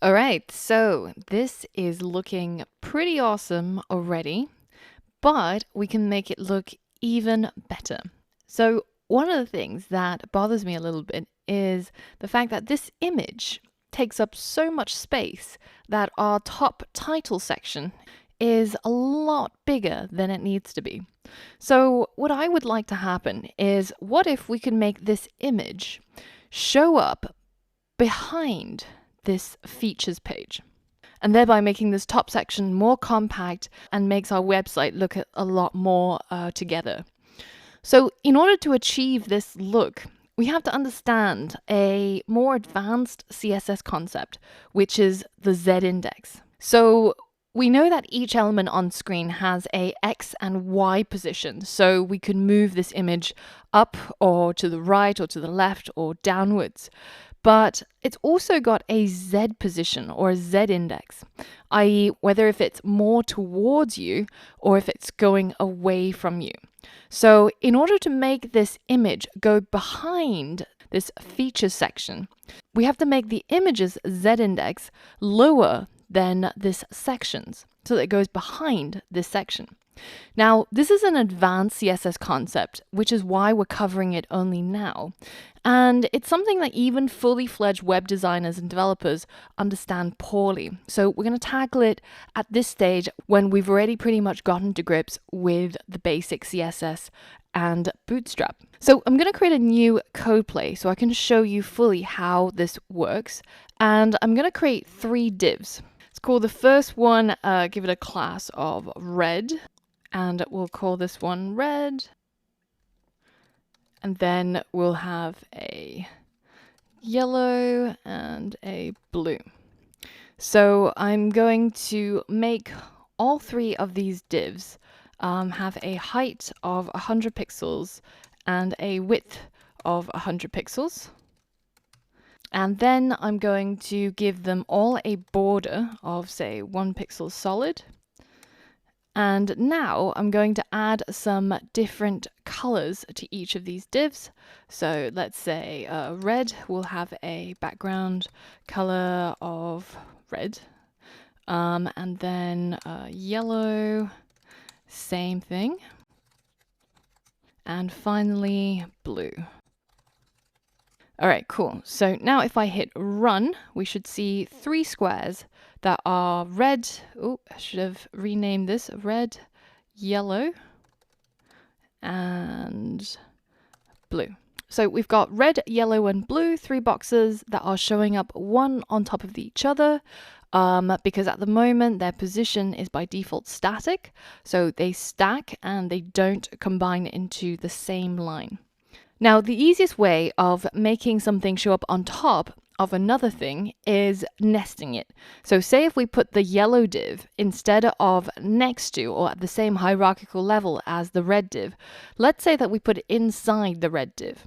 All right, so this is looking pretty awesome already, but we can make it look even better. So one of the things that bothers me a little bit is the fact that this image takes up so much space that our top title section is a lot bigger than it needs to be. So what I would like to happen is, what if we could make this image show up behind this features page, and thereby making this top section more compact and makes our website look a lot more together. So in order to achieve this look, we have to understand a more advanced CSS concept, which is the Z-index. So we know that each element on screen has a X and Y position, so we can move this image up or to the right or to the left or downwards. But it's also got a Z position or a Z index, i.e. whether if it's more towards you or if it's going away from you. So in order to make this image go behind this features section, we have to make the image's Z index lower than this section's, so that it goes behind this section. Now, this is an advanced CSS concept, which is why we're covering it only now. And it's something that even fully fledged web designers and developers understand poorly. So we're going to tackle it at this stage when we've already pretty much gotten to grips with the basic CSS and Bootstrap. So I'm going to create a new code play so I can show you fully how this works. And I'm going to create 3 divs. Let's call the first one, give it a class of red. And we'll call this one red. And then we'll have a yellow and a blue. So I'm going to make all 3 of these divs have a height of 100 pixels and a width of 100 pixels. And then I'm going to give them all a border of, say, 1 pixel solid. And now I'm going to add some different colors to each of these divs. So let's say red will have a background color of red. And then yellow, same thing. And finally, blue. All right, cool. So now if I hit run, we should see 3 squares that are red. Oh, I should have renamed this red, yellow, and blue. So we've got red, yellow, and blue, 3 boxes that are showing up one on top of each other because at the moment their position is by default static. So they stack and they don't combine into the same line. Now, the easiest way of making something show up on top of another thing is nesting it. So say if we put the yellow div instead of next to or at the same hierarchical level as the red div, let's say that we put it inside the red div.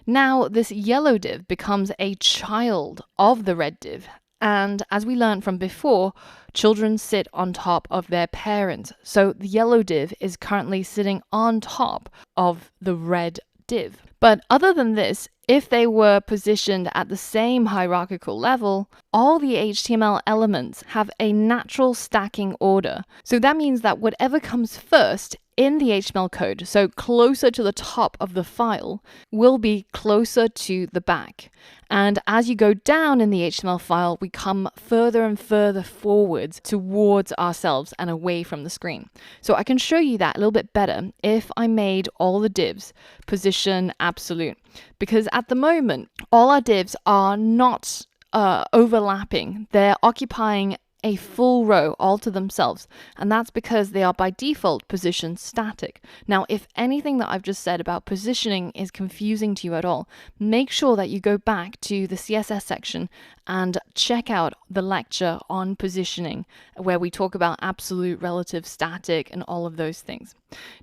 Now this yellow div becomes a child of the red div. And as we learned from before, children sit on top of their parents. So the yellow div is currently sitting on top of the red div. But other than this, if they were positioned at the same hierarchical level, all the HTML elements have a natural stacking order. So that means that whatever comes first in the HTML code, so closer to the top of the file, will be closer to the back. And as you go down in the HTML file, we come further and further forwards towards ourselves and away from the screen. So I can show you that a little bit better if I made all the divs position absolute. Because at the moment, all our divs are not overlapping. They're occupying a full row all to themselves, and that's because they are by default positioned static. Now, if anything that I've just said about positioning is confusing to you at all, make sure that you go back to the CSS section and check out the lecture on positioning, where we talk about absolute, relative, static, and all of those things.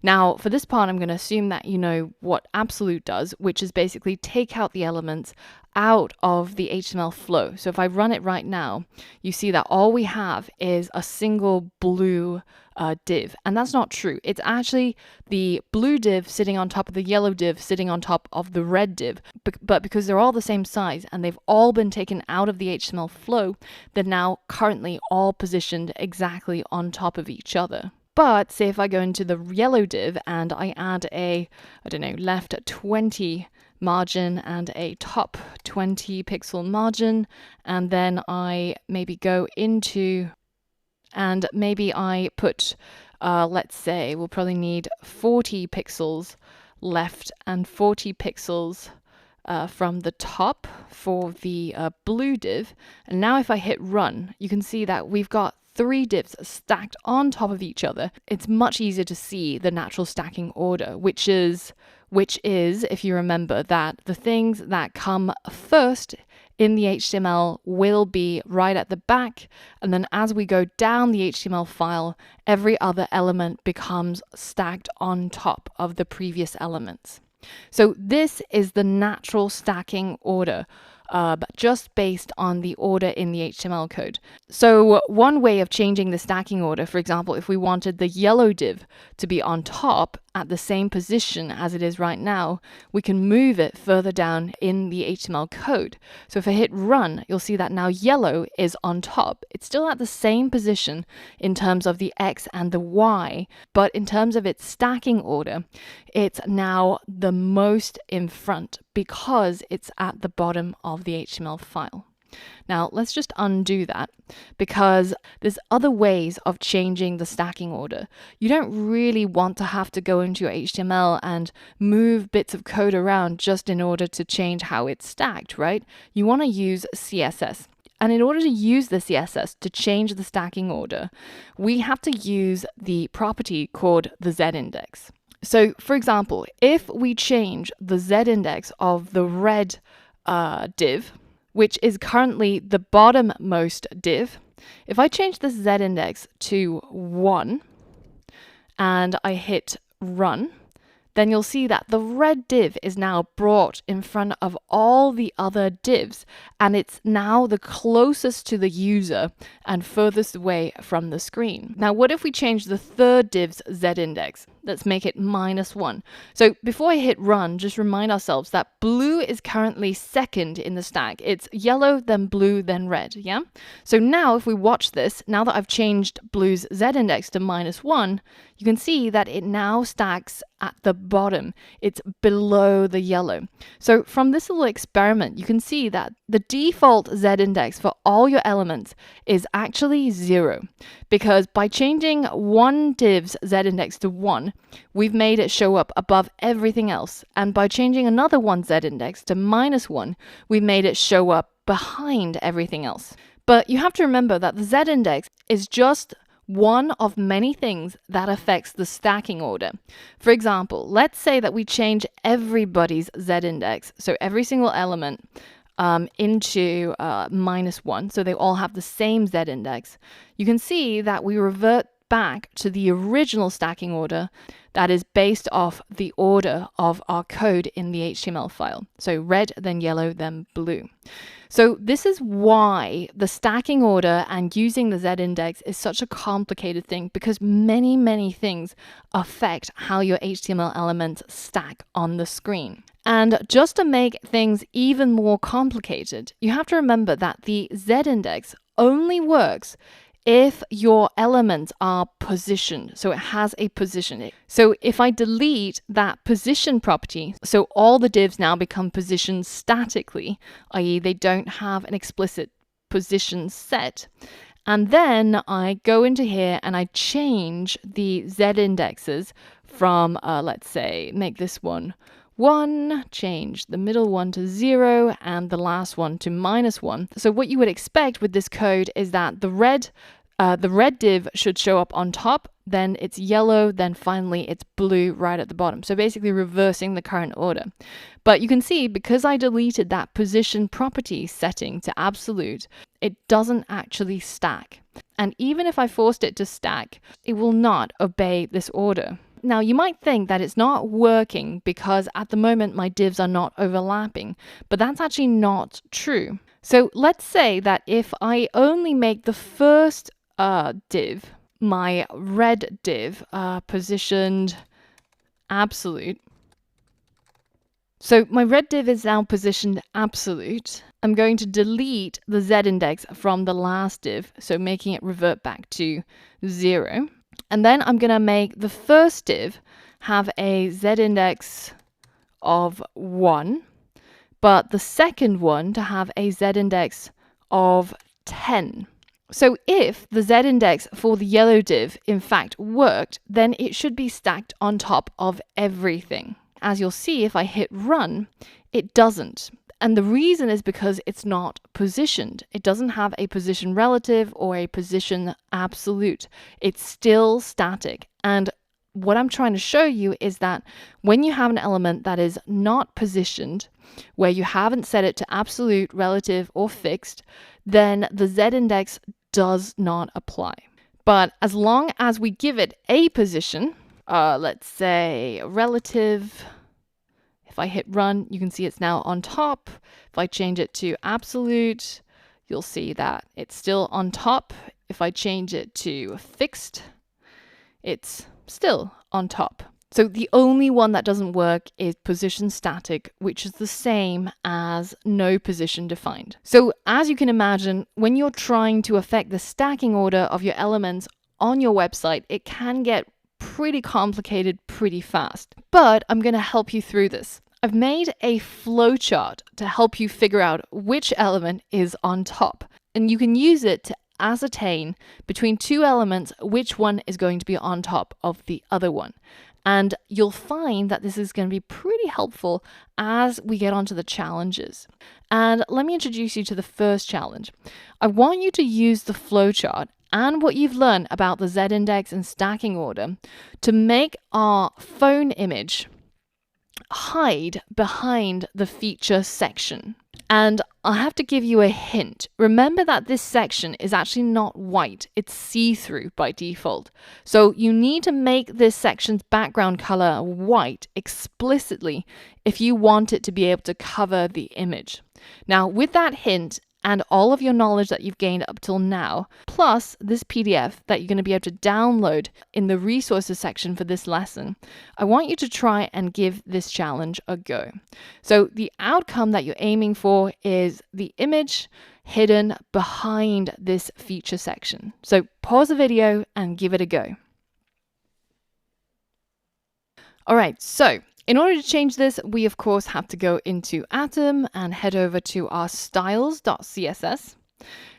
Now, for this part, I'm going to assume that you know what absolute does, which is basically take out the elements out of the HTML flow. So if I run it right now, you see that all we have is a single blue div, and that's not true. It's actually the blue div sitting on top of the yellow div sitting on top of the red div, but because they're all the same size and they've all been taken out of the HTML flow, they're now currently all positioned exactly on top of each other. But say if I go into the yellow div and I add a, I don't know, left 20 margin and a top 20 pixel margin, and then I maybe go into, and maybe I put, let's say we'll probably need 40 pixels left and 40 pixels from the top for the blue div. And now if I hit run, you can see that we've got 3 divs stacked on top of each other. It's much easier to see the natural stacking order, which is, if you remember, that the things that come first in the HTML will be right at the back, and then as we go down the HTML file, every other element becomes stacked on top of the previous elements. So this is the natural stacking order, just based on the order in the HTML code. So one way of changing the stacking order, for example, if we wanted the yellow div to be on top at the same position as it is right now, we can move it further down in the HTML code. So if I hit run, you'll see that now yellow is on top. It's still at the same position in terms of the X and the Y, but in terms of its stacking order, it's now the most in front because it's at the bottom of the HTML file. Now let's just undo that, because there's other ways of changing the stacking order. You don't really want to have to go into your HTML and move bits of code around just in order to change how it's stacked, right? You want to use CSS. And in order to use the CSS to change the stacking order, we have to use the property called the z-index. So for example, if we change the z-index of the red div, which is currently the bottommost div, if I change the z-index to 1 and I hit run, then you'll see that the red div is now brought in front of all the other divs, and it's now the closest to the user and furthest away from the screen. Now, what if we change the third div's z-index? Let's make it -1. So before I hit run, just remind ourselves that blue is currently second in the stack. It's yellow, then blue, then red, yeah? So now if we watch this, now that I've changed blue's z-index to -1, you can see that it now stacks at the bottom. It's below the yellow. So from this little experiment, you can see that the default z-index for all your elements is actually 0, because by changing one div's z-index to 1, we've made it show up above everything else. And by changing another one's z-index to -1, we made it show up behind everything else. But you have to remember that the z-index is just one of many things that affects the stacking order. For example, let's say that we change everybody's z-index, so every single element, into -1, so they all have the same z-index. You can see that we revert back to the original stacking order that is based off the order of our code in the HTML file. So red, then yellow, then blue. So this is why the stacking order and using the z-index is such a complicated thing, because many things affect how your HTML elements stack on the screen. And just to make things even more complicated, you have to remember that the z-index only works if your elements are positioned, so it has a position. So if I delete that position property, so all the divs now become positioned statically, i.e. they don't have an explicit position set, and then I go into here and I change the z-indexes from, let's say, make this one 1, change the middle one to 0, and the last one to -1. So what you would expect with this code is that the red div should show up on top, then it's yellow, then finally it's blue right at the bottom. So basically reversing the current order. But you can see, because I deleted that position property setting to absolute, it doesn't actually stack. And even if I forced it to stack, it will not obey this order. Now, you might think that it's not working because at the moment my divs are not overlapping, but that's actually not true. So let's say that if I only make the first div, my red div, positioned absolute. So my red div is now positioned absolute. I'm going to delete the Z index from the last div, so making it revert back to 0. And then I'm going to make the first div have a Z index of 1, but the second one to have a Z index of 10. So if the Z index for the yellow div in fact worked, then it should be stacked on top of everything. As you'll see, if I hit run, it doesn't. And the reason is because it's not positioned. It doesn't have a position relative or a position absolute. It's still static. And what I'm trying to show you is that when you have an element that is not positioned, where you haven't set it to absolute, relative, or fixed, then the Z index does not apply. But as long as we give it a position, let's say relative, if I hit run, you can see it's now on top. If I change it to absolute, you'll see that it's still on top. If I change it to fixed, it's still on top. So the only one that doesn't work is position static, which is the same as no position defined. So as you can imagine, when you're trying to affect the stacking order of your elements on your website, it can get pretty complicated pretty fast. But I'm going to help you through this. I've made a flowchart to help you figure out which element is on top. And you can use it to ascertain between two elements which one is going to be on top of the other one. And you'll find that this is going to be pretty helpful as we get onto the challenges. And let me introduce you to the first challenge. I want you to use the flowchart and what you've learned about the Z index and stacking order to make our phone image hide behind the feature section. And I have to give you a hint. Remember that this section is actually not white, it's see-through by default. So you need to make this section's background color white explicitly if you want it to be able to cover the image. Now, with that hint, and all of your knowledge that you've gained up till now, plus this PDF that you're going to be able to download in the resources section for this lesson, I want you to try and give this challenge a go. So the outcome that you're aiming for is the image hidden behind this feature section. So pause the video and give it a go. All right, so in order to change this, we of course have to go into Atom and head over to our styles.css.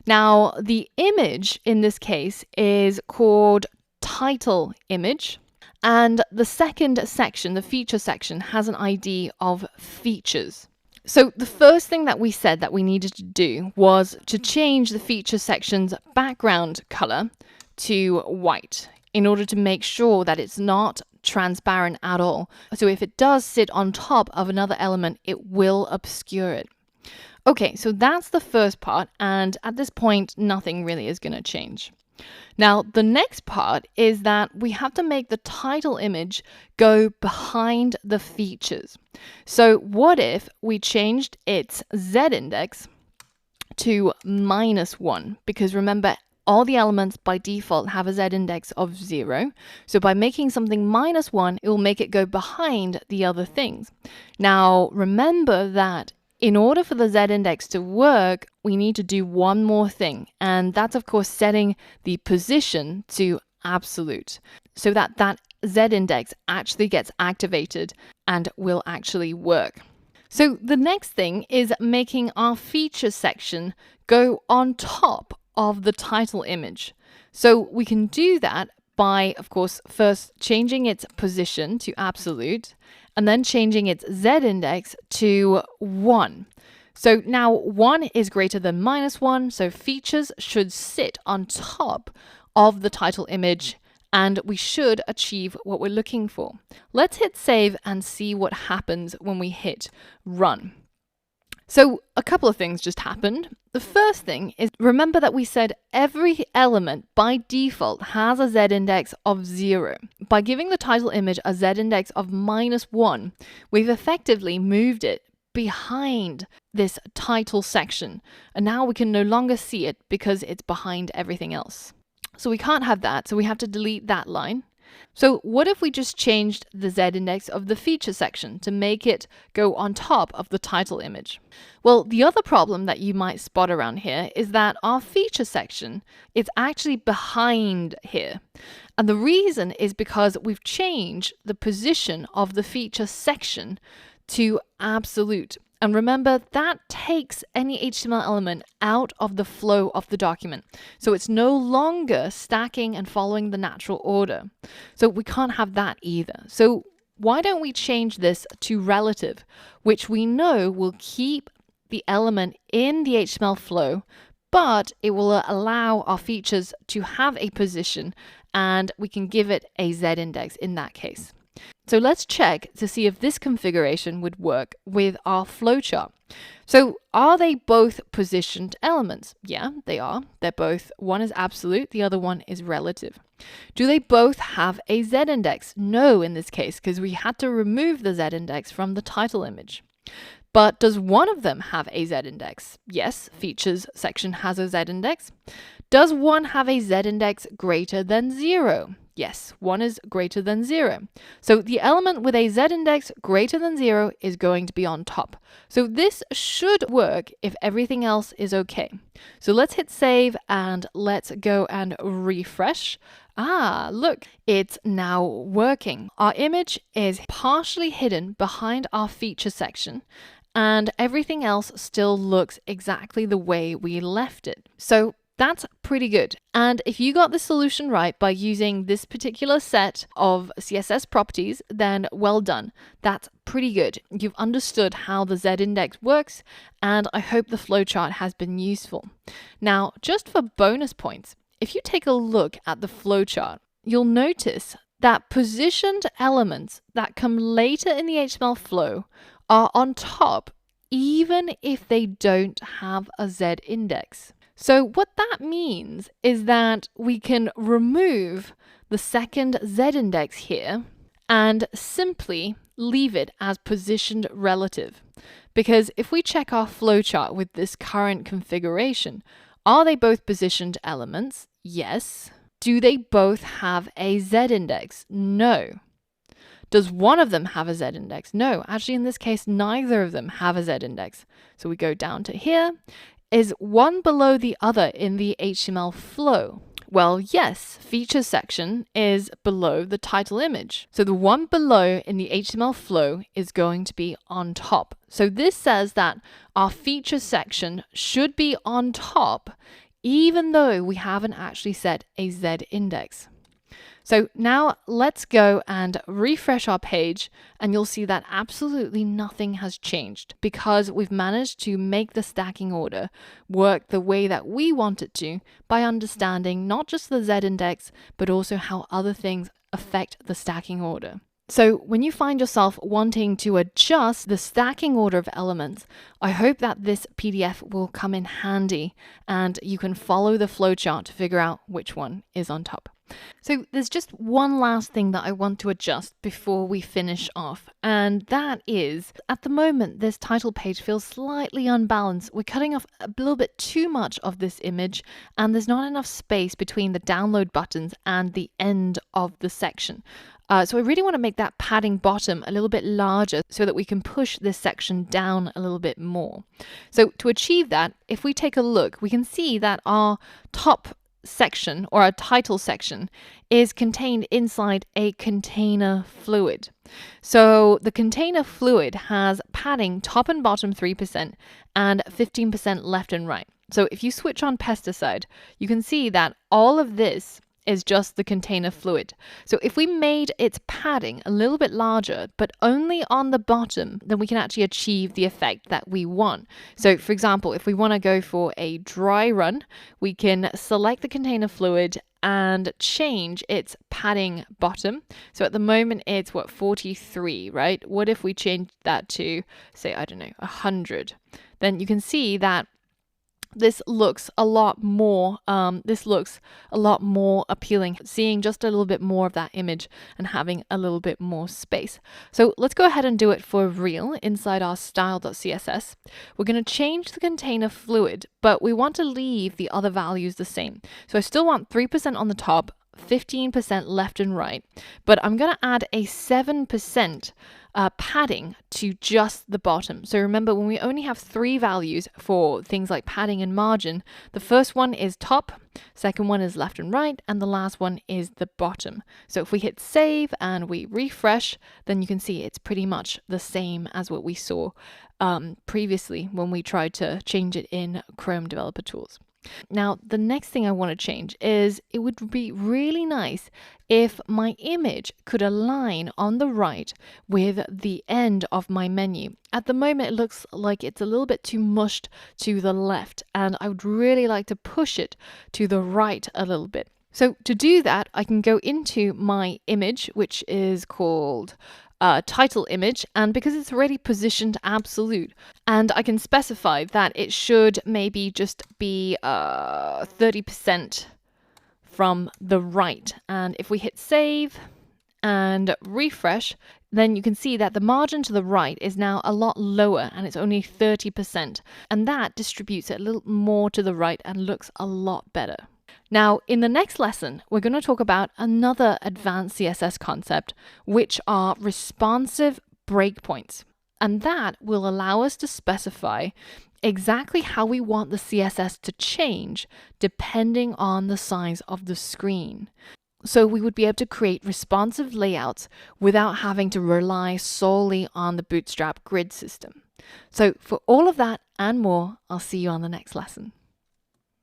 Now, the image in this case is called title image. And the second section, the feature section, has an ID of features. So the first thing that we said that we needed to do was to change the feature section's background color to white in order to make sure that it's not transparent at all. So if it does sit on top of another element, it will obscure it. Okay, so that's the first part, and at this point, nothing really is going to change. Now, the next part is that we have to make the title image go behind the features. So what if we changed its Z index to -1? Because remember, all the elements by default have a Z index of 0. So by making something -1, it will make it go behind the other things. Now, remember that in order for the Z index to work, we need to do one more thing. And that's, of course, setting the position to absolute so that that Z index actually gets activated and will actually work. So the next thing is making our feature section go on top of the title image. So we can do that by, of course, first changing its position to absolute and then changing its Z index to 1. So now 1 is greater than -1, so features should sit on top of the title image and we should achieve what we're looking for. Let's hit save and see what happens when we hit run. So a couple of things just happened. The first thing is, remember that we said every element by default has a Z index of 0, by giving the title image a z-index of -1, we've effectively moved it behind this title section. And now we can no longer see it because it's behind everything else. So we can't have that, so we have to delete that line. So what if we just changed the z-index of the feature section to make it go on top of the title image? Well, the other problem that you might spot around here is that our feature section is actually behind here. And the reason is because we've changed the position of the feature section to absolute. And remember, that takes any HTML element out of the flow of the document. So it's no longer stacking and following the natural order. So we can't have that either. So why don't we change this to relative, which we know will keep the element in the HTML flow, but it will allow our features to have a position, and we can give it a z-index in that case. So let's check to see if this configuration would work with our flowchart. So are they both positioned elements? Yeah, they are. They're both, one is absolute, the other one is relative. Do they both have a z-index? No, in this case, because we had to remove the z-index from the title image. But does one of them have a z-index? Yes, features section has a z-index. Does one have a z-index greater than 0? Yes, one is greater than 0. So the element with a z-index greater than 0 is going to be on top. So this should work if everything else is okay. So let's hit save and let's go and refresh. Ah, look, it's now working. Our image is partially hidden behind our feature section, and everything else still looks exactly the way we left it. So that's pretty good. And if you got the solution right by using this particular set of CSS properties, then well done. That's pretty good. You've understood how the z-index works, and I hope the flowchart has been useful. Now, just for bonus points, if you take a look at the flowchart, you'll notice that positioned elements that come later in the HTML flow are on top, even if they don't have a z-index. So what that means is that we can remove the second z-index here and simply leave it as positioned relative. Because if we check our flowchart with this current configuration, are they both positioned elements? Yes. Do they both have a z-index? No. Does one of them have a z-index? No. Actually, in this case, neither of them have a z-index. So we go down to here. Is one below the other in the HTML flow? Well, yes, feature section is below the title image. So the one below in the HTML flow is going to be on top. So this says that our feature section should be on top, even though we haven't actually set a z-index. So now let's go and refresh our page, and you'll see that absolutely nothing has changed because we've managed to make the stacking order work the way that we want it to by understanding not just the z-index, but also how other things affect the stacking order. So when you find yourself wanting to adjust the stacking order of elements, I hope that this PDF will come in handy and you can follow the flowchart to figure out which one is on top. So there's just one last thing that I want to adjust before we finish off, and that is, at the moment, this title page feels slightly unbalanced. We're cutting off a little bit too much of this image, and there's not enough space between the download buttons and the end of the section. So I really want to make that padding bottom a little bit larger so that we can push this section down a little bit more. So to achieve that, if we take a look, we can see that our top section or a title section is contained inside a container fluid. So the container fluid has padding top and bottom 3% and 15% left and right. So if you switch on pesticide, you can see that all of this is just the container fluid. So if we made its padding a little bit larger, but only on the bottom, then we can actually achieve the effect that we want. So for example, if we want to go for a dry run, we can select the container fluid and change its padding bottom. So at the moment it's 43, right? What if we change that to, say, I don't know, 100? Then you can see that this looks a lot more appealing, seeing just a little bit more of that image and having a little bit more space. So let's go ahead and do it for real inside our style.css. We're going to change the container fluid, but we want to leave the other values the same. So I still want 3% on the top, 15% left and right, but I'm going to add a 7% padding to just the bottom. So remember, when we only have 3 values for things like padding and margin, the first one is top, second one is left and right, and the last one is the bottom. So if we hit save and we refresh, then you can see it's pretty much the same as what we saw previously when we tried to change it in Chrome Developer Tools. Now, the next thing I want to change is it would be really nice if my image could align on the right with the end of my menu. At the moment, it looks like it's a little bit too mushed to the left, and I would really like to push it to the right a little bit. So to do that, I can go into my image, which is called title image, and because it's already positioned absolute, and I can specify that it should maybe just be 30% from the right. And if we hit save and refresh, then you can see that the margin to the right is now a lot lower and it's only 30%. And that distributes it a little more to the right and looks a lot better. Now, in the next lesson, we're going to talk about another advanced CSS concept, which are responsive breakpoints. And that will allow us to specify exactly how we want the CSS to change depending on the size of the screen. So we would be able to create responsive layouts without having to rely solely on the Bootstrap grid system. So for all of that and more, I'll see you on the next lesson.